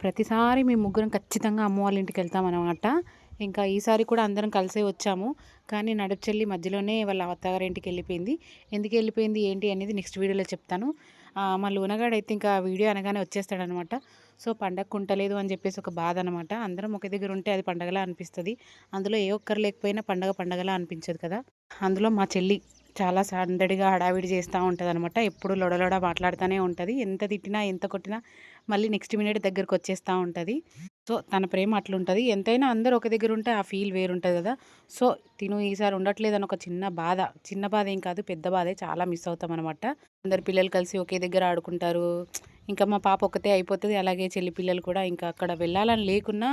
ప్రతిసారి మేము ముగ్గురం ఖచ్చితంగా అమ్మ వాళ్ళ ఇంటికి వెళ్తామనమాట. ఇంకా ఈసారి కూడా అందరం కలిసే వచ్చాము. కానీ నడుపు చెల్లి మధ్యలోనే వాళ్ళ అత్తగారింటికి వెళ్ళిపోయింది. ఎందుకు వెళ్ళిపోయింది ఏంటి అనేది నెక్స్ట్ వీడియోలో చెప్తాను. మా లూనగాడైతే ఇంకా వీడియో అనగానే వచ్చేస్తాడనమాట. సో పండగకు ఉంటలేదు అని చెప్పేసి ఒక బాధ అనమాట. అందరం ఒక దగ్గర ఉంటే అది పండగలా అనిపిస్తుంది. అందులో ఏ ఒక్కరు లేకపోయినా పండగ పండగలా అనిపించదు కదా. అందులో మా చెల్లి చాలా సందడిగా హడావిడి చేస్తూ ఉంటదనమాట. ఎప్పుడు లొడలొడ మాట్లాడుతూనే ఉంటది. ఎంత తిట్టినా, ఎంత కొట్టినా మళ్ళీ నెక్స్ట్ మినిట్ దగ్గరికి వచ్చేస్తూ ఉంటది. సో, తన ప్రేమ అట్లుంటది. ఎంతైనా అందరూ ఒక దగ్గర ఉంటే ఆ ఫీల్ వేరుంటది గదా. సో, తిను ఈసారి ఉండట్లేదని ఒక చిన్న బాధ. చిన్న బాధ ఏం కాదు, పెద్ద బాధే. చాలా మిస్ అవుతామనమాట. అందరు పిల్లలు కలిసి ఒకే దగ్గర ఆడుకుంటారు. ఇంకా మా పాప ఒక్కతే అయిపోతది. అలాగే చెల్లి పిల్లలు కూడా ఇంకా అక్కడ వెళ్ళాలని లేకున్నా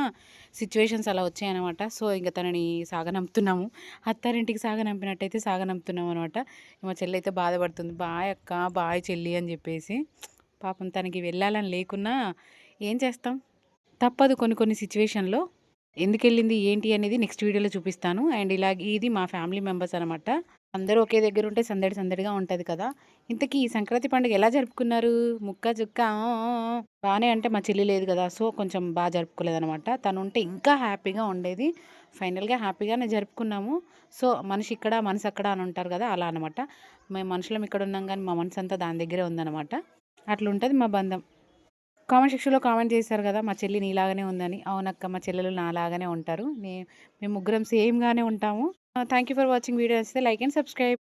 సిచ్యువేషన్స్ అలా వచ్చాయనమాట. సో, ఇంక తనని సాగనంపుతున్నాము. అత్తారింటికి సాగనంపినట్టయితే సాగనంపుతున్నామనమాట. మా చెల్లయితే బాధపడుతుంది. "బాయ్ అక్క, బాయ్ చెల్లి" అని జెప్పేసి. పాపం తనకి వెళ్ళాలని లేకున్నా ఏం చేస్తాం? తప్పదు కొన్ని కొన్ని సిచ్యువేషన్‌లో. ఎందుకెళ్ళింది ఏంటి అనేది నెక్స్ట్ వీడియోలో చూపిస్తాను. అండ్ ఇది మా ఫ్యామిలీ మెంబర్స్ అనమాట. అందరూ ఒకే దగ్గరుంటే సందడి సందడిగా ఉంటది కదా. ఇంతకీ ఈ సంక్రాంతి పండుగ ఎలా జరుపుకున్నారు? ముక్క చుక్క బానే అంటే మా చెల్లి లేదు కదా. సో, కొంచెం జరుపుకోలేదనమాట. తనుంటే ఇంకా హ్యాపీగా ఉండేది. ఫైనల్‌గా హ్యాపీగానే జరుపుకున్నాము. సో, మనిషి ఇక్కడ, మనసు అక్కడ అని ఉంటారు కదా. అలా అనమాట. మేము మనుషులం ఇక్కడున్నాం గానీ, మా మనసంతా దాని దగ్గరే ఉందనమాట. అట్లుంటది మా బంధం. కామెంట్ సెక్షన్‌లో కామెంట్ చేశారు గదా! మా చెల్లి నీలాగానే ఉందని. అవునక్క, మా చెల్లెలు నాలాగానే ఉంటారు. మేము ముగ్గురం సేమ్‌గానే ఉంటాము. Thank you for watching. Video నచ్చితే లైక్ అండ్ సబ్స్క్రైబ్.